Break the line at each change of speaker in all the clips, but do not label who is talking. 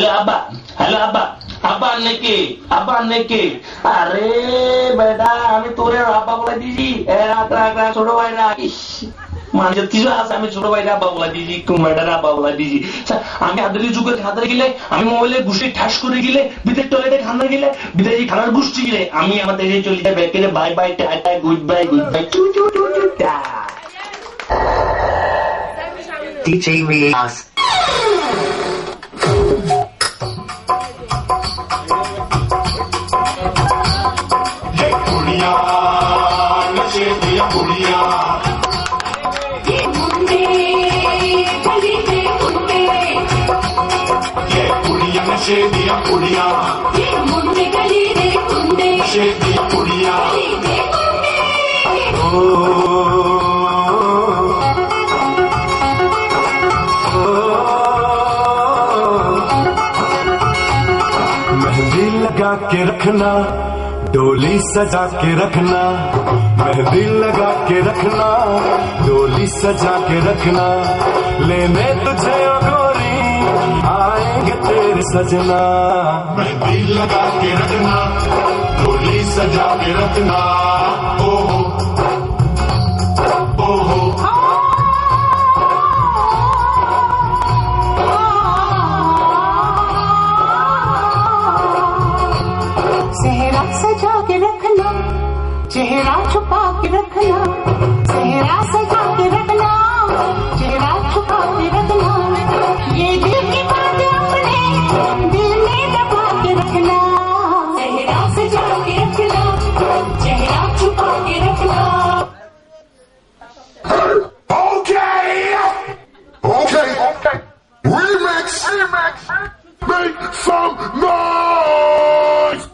Hello আব্বা, hello আব্বা, আব্বা নাকি, আব্বা নাকি? আরে বেটা আমি তোরে আব্বা বলে দিছি, ছোট ভাইরা মানুষের কিছু আছে, আমি ছোট ভাইরা আব্বা বলে দিছি, কুমারটার আব্বা বলে দিছি। আমি আদরি যুগের খাতারে গেলে, আমি মোবাইলে ঘুষে ঠাস করে গেলে, বিদেশ টয়লেটে খানা গেলে, বিদেশি খানার গোষ্ঠী গেলে, আমি আমার দেশে চলে যাই ব্যাক করে bye bye tata good bye good bye চু চু চু চু টা।
DJ Riaz.
नशे दिया कुड़िया मुंडे गली दे कुंडे नशे दिया कुड़िया
मेहंदी लगा के रखना, डोली सजा के रखना, मेहंदी लगा के रखना, डोली सजा के रखना, लेने तुझे ओ गोरी आएंगे तेरे सजना।
मेहंदी लगा के रखना, डोली सजा के रखना, ओहो ओहो
सेहरा सजा के रखना, चेहरा छुपा के रखना, सेहरा सजा के रखना, चेहरा छुपा के रखना, ये दिल की बात अपने दिल में दबा के रखना, सेहरा सजा के रखना, चेहरा छुपा के रखना।
Okay, remix, make some noise.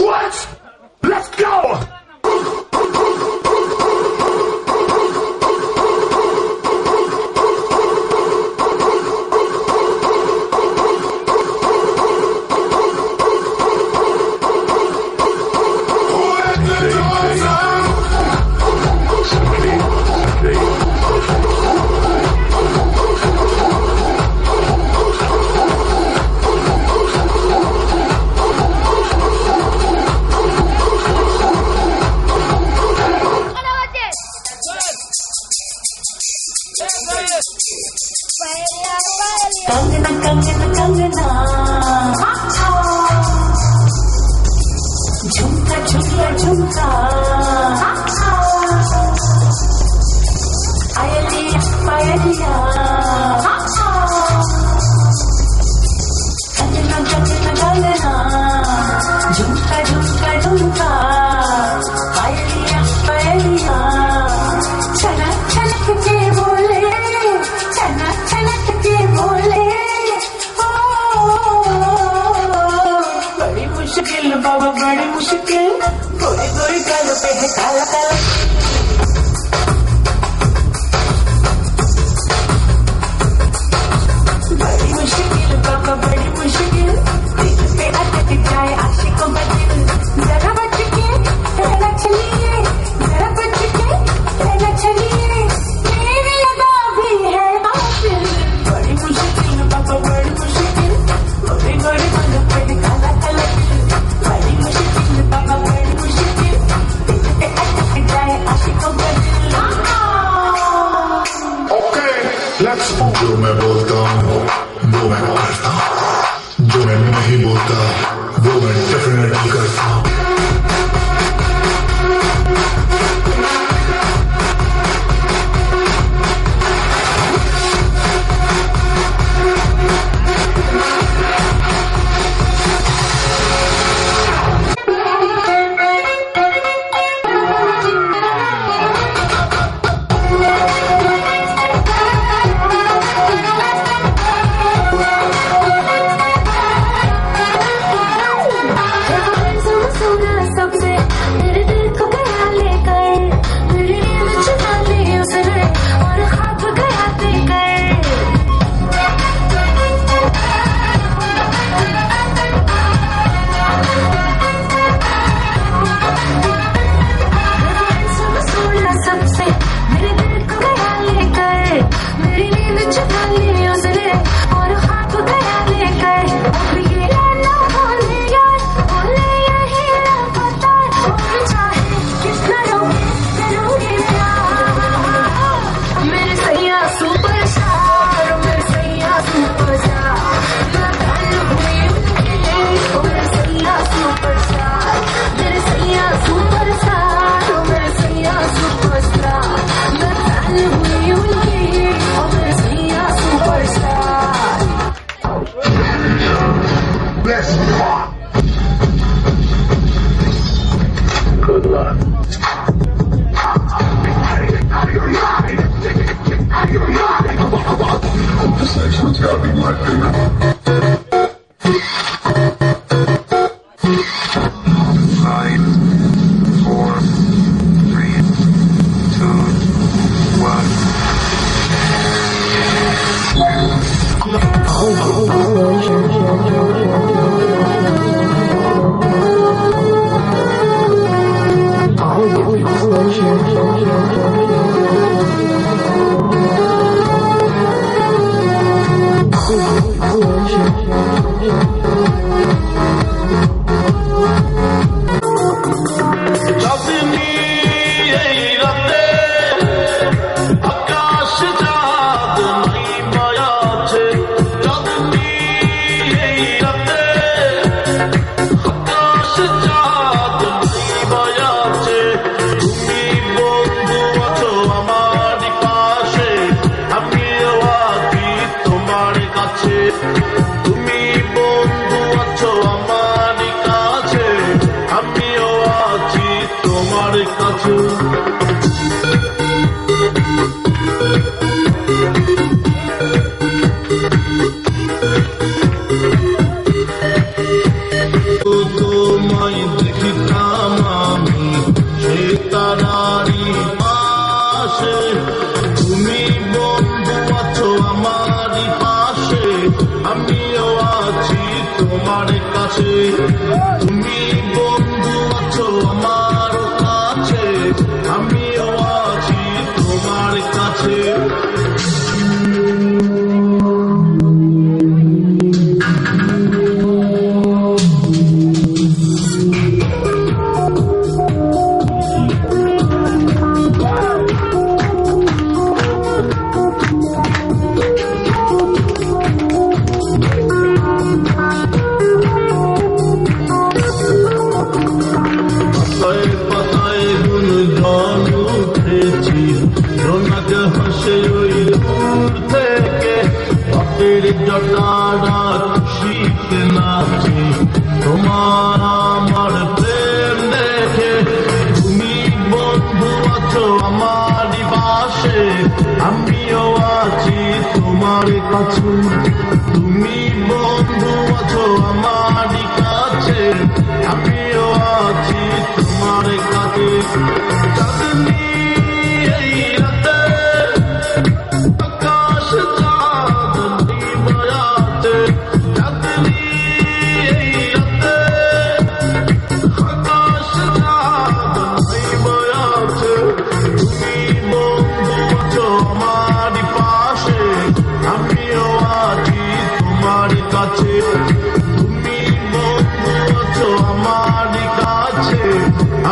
What? Let's go.
Kangana Kangana Kangana, झुमका झुमका झुमका, पायलिया पायलिया, कंगना कंगना कंगना, झुमका झुमका झुमका, पायलिया पायलिया, छनक छनक के बोले, छनक छनक के बोले, बड़ी मुश्किल बाबा बड़ी मुश्किल, गोरी गोरी गालों पे है काला काला। बड़ी मुश्किल बाबा बड़ी मुश्किल, दिल पे अटक जाए आशिकों का दिल, जरा बच के रहना चलिए, जरा बच के रहना चलिए, मेरी अदा भी है काफिल। बड़ी मुश्किल बाबा बड़ी मुश्किल, गोरी गोरी गालों पे है काला काला दिल, बड़ी मुश्किल बाबा बड़ी मुश्किल, दिल पे अटक जाए आशिकों का दिल।
Okay, let's move. जो मैं बोलता हूँ वो मैं करता हूँ, जो मैं नहीं बोलता वो मैं डेफिनेटली करता हूँ।
So
তোমায় দেখিতাম আমি সে তারারি পাশে, তুমি বন্ধু আছো আমারই পাশে, আমিও আছি তোমার কাছে। তুমি বন্ধু আছো আমার কাছে, আমিও আছি তোমার কাছে। পাতায় পাতায় গুঞ্জন উঠেছি, রোনাক হাসে ওই দূর থেকে, পাপের জটারা খুশিতে নাচে তোমার আমার প্রেম দেখে। তুমি বন্ধু আছো আমারই পাশে, আমিও আছি তোমার কাছে। তুমি বন্ধু আছো আমারই কাছে, আমিও আছি তোমার কাছে। চাঁদনি এই রাতে, আকাশ চাঁদ নিবায়াতে, চাঁদনি এই রাতে, আকাশ চাঁদ নিবায়াতে। তুমি বন্ধু আছো আমারই পাশে, আমিও আছি তোমার কাছে। তুমি বন্ধু আছো আমারই কাছে,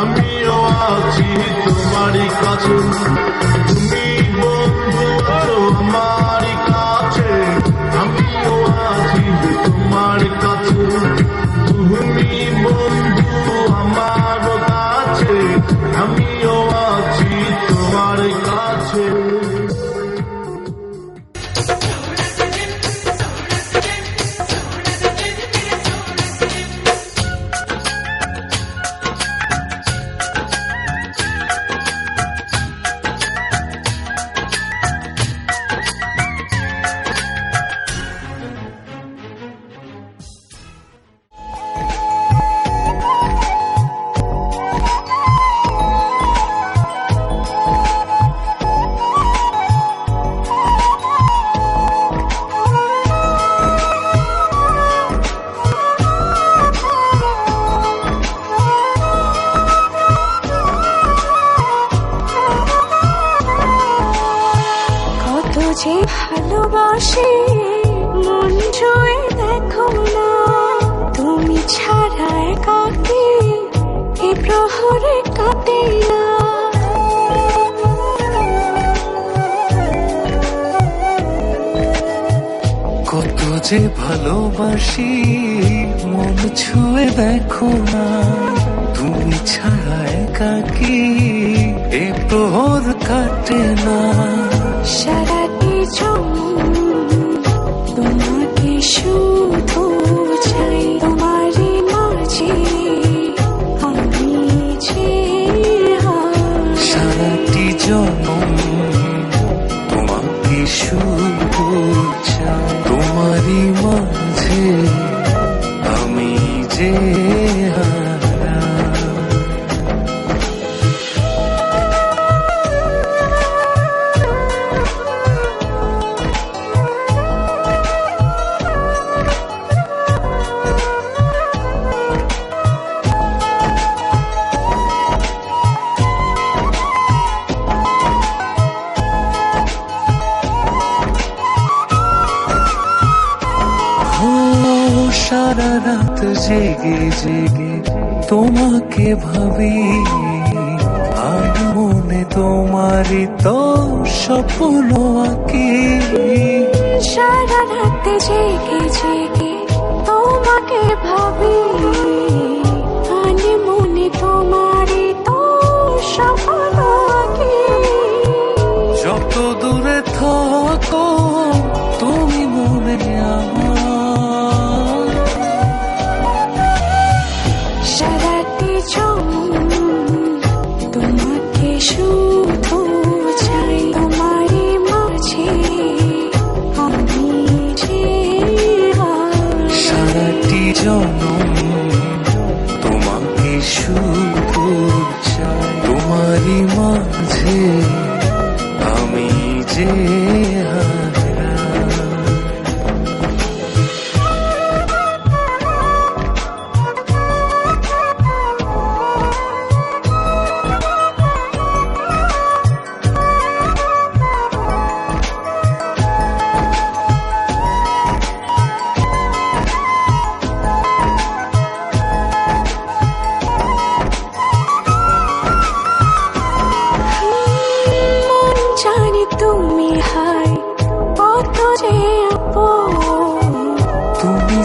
আমিও আছি তোমার কাছে। তুমি বন্ধু আছো আমারই কাছে, আমিও আছি তোমার কাছে। তুমি বন্ধু আমার কাছে, আমিও আছি তোমার কাছে।
কত যে ভালোবাসি মন জুড়ে দেখো না, তুমি ছাড়া একাকী এ প্রহরে কাটে না।
কত যে ভালোবাসি মন ছুঁয়ে দেখো না, তুমি ছাড়া একাকী এ প্রহর কাটে না।
সারাটি তোমাকে শুধু চাই, তোমারই মাঝে আমি যে
সারাটি জনম তোমাকে শুধু চাই, তোমারই মাঝে আমি যে হারা। সারা রাত জেগে জেগে তোমাকে ভাবি, আর মনে তোমারই তো স্বপ্ন আঁকি।
সারা রাত জেগে জেগে তোমাকে ভাবি, আর মনে তোমারই তো স্বপ্ন আঁকি।
যত দূরে থাকো তুমি মনে আমার,
সারাটি তোমাকে শুধু চাই, তোমারই মাঝে আমি যে
সারাটি জনম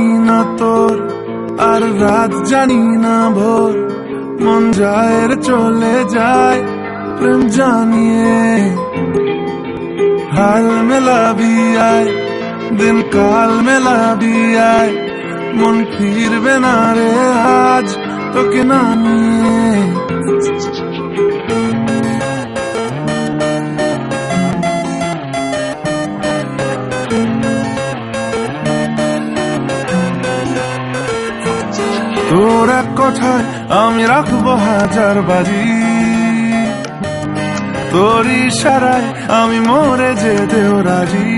জানি না তোর আর রাত জানি না ভোর মন যায় রে চলে যায় প্রেম জানিয়ে হাল মেলাবি আয় দিন কাল মেলাবি আয় মন ফিরবে না রে আজ তোকে না নিয়ে তোর এক কথায় আমি রাখবো হাজার বাজি তোর ইশারায় আমি মরে যেতেও রাজি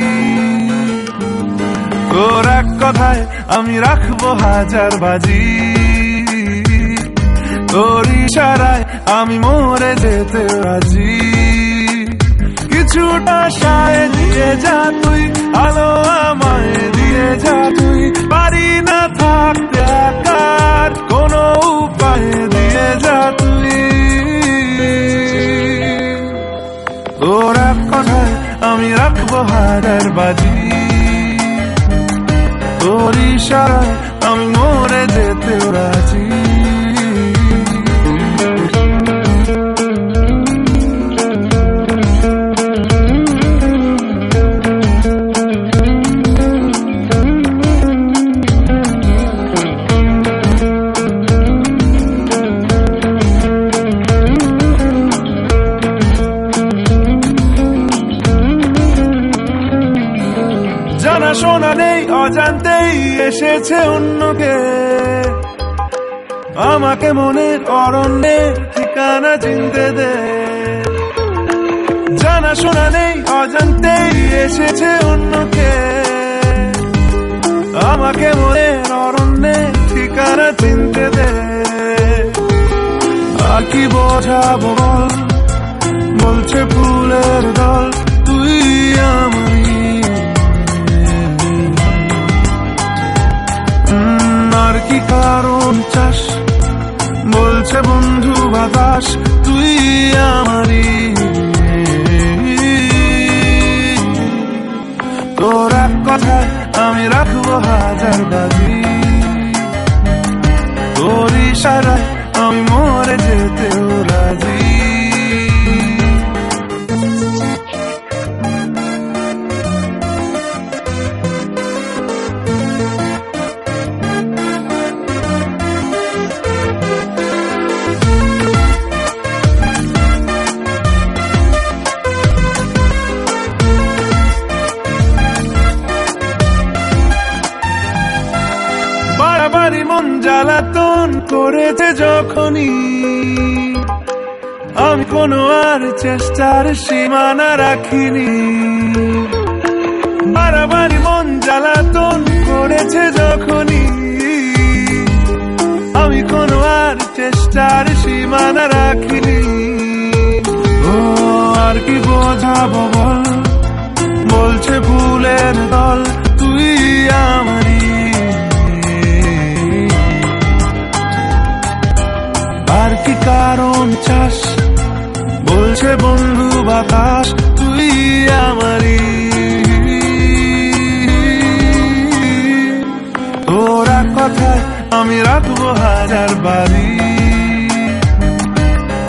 তোর এক কথায় আমি রাখবো হাজার বাজি তোর ইশারায় আমি মরে যেতেও রাজি কিছুটা সায় দিয়ে যা তুই আলো আমায় দিয়ে যা তুই পারি না থাকতে একার কোনো উপায় দিয়ে যা তুই তোর এক কথায় আমি রাখবো হাজার বাজি তোর ইশারায় আমি মরে যেতেও রাজি শোনা নেই অজান্তেই এসেছে অন্যকে আমাকে মনের অরণ্যের ঠিকানা চিনতে দে জানা শোনা নেই অজান্তেই এসেছে অন্যকে আমাকে মনের অরণ্যের ঠিকানা চিনতে দে আর কি বোঝাবো বল বলছে ফুলের দল তুই আমারই আর কি কারণ চাস বলছে বন্ধু বাতাস তুই আমারই তোর এক কথায় আমি রাখবো হাজার বাজি তোর ইশারায় আমি মরে যেতেও রাজি বাড়াবাড়ি মন জ্বালাতন করেছে যখনই আমি কোনো আর চেষ্টার সীমানা রাখিনি বাড়াবাড়ি মন জ্বালাতন করেছে যখনই আমি কোনো আর চেষ্টার সীমানা রাখিনি ও আর কি বোঝাবো বল বলছে ফুলের দল তুই আমারই আর কি কারণ চাস বলছে বন্ধু বাতাস তুই আমারই তোর এক কথায় আমি রাখবো হাজার বাড়ি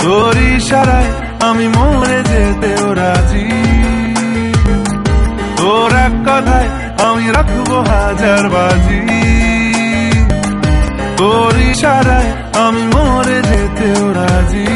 তোর ইশারায় আমি মরে যেতেও রাজি তোর এক কথায় আমি রাখবো হাজার বাজি তোর ইশারায় আমি মরে যেতেও রাজি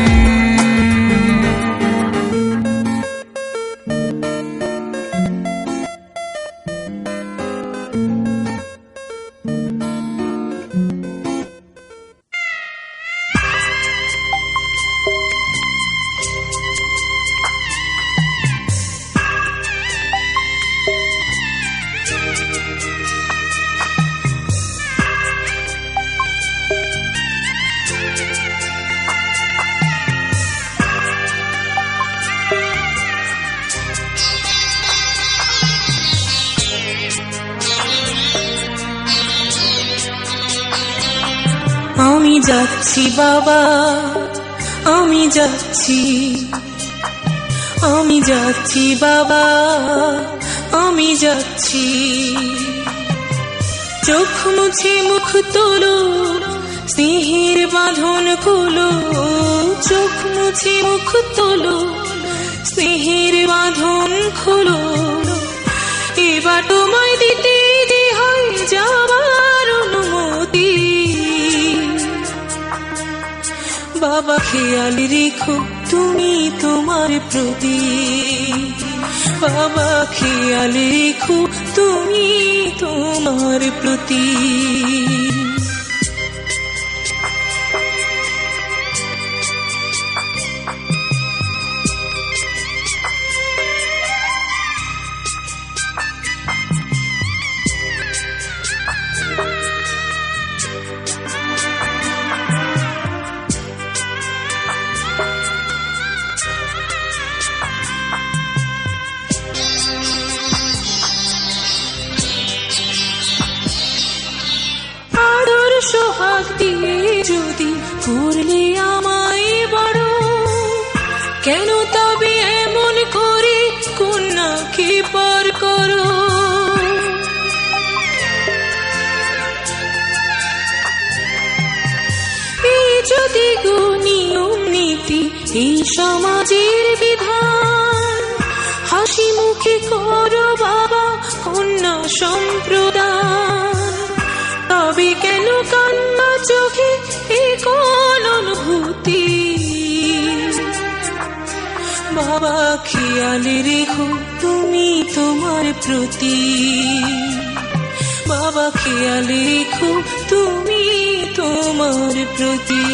আমি যাচ্ছি বাবা আমি যাচ্ছি আমি যাচ্ছি বাবা আমি যাচ্ছি চোখ মুছে মুখ তোলো, স্নেহের বাঁধন খোলো, চোখ মুছে মুখ তোলো, স্নেহের বাঁধন খোলো, এবার তোমায় দিতে যে হয় যাবার অনুমতি। বাবা খেয়াল রেখো তুমি তোমার প্রতি, বাবা খেয়াল রেখো তুমি তোমার প্রতি। সোহাগ দিয়ে যদি করলে আমায় বড়, কেন তবে এমন করে কন্যাকে পর করো। এই যদি গো নিয়ম নীতি, এই সমাজের বিধান, হাসি মুখে করো বাবা কন্যা সম্প্রদান, তবে কেন কান্না চোখে এ কোন অনুভূতি। বাবা খেয়াল রেখো তুমি তোমার প্রতি, বাবা খেয়াল রেখো তুমি তোমার প্রতি।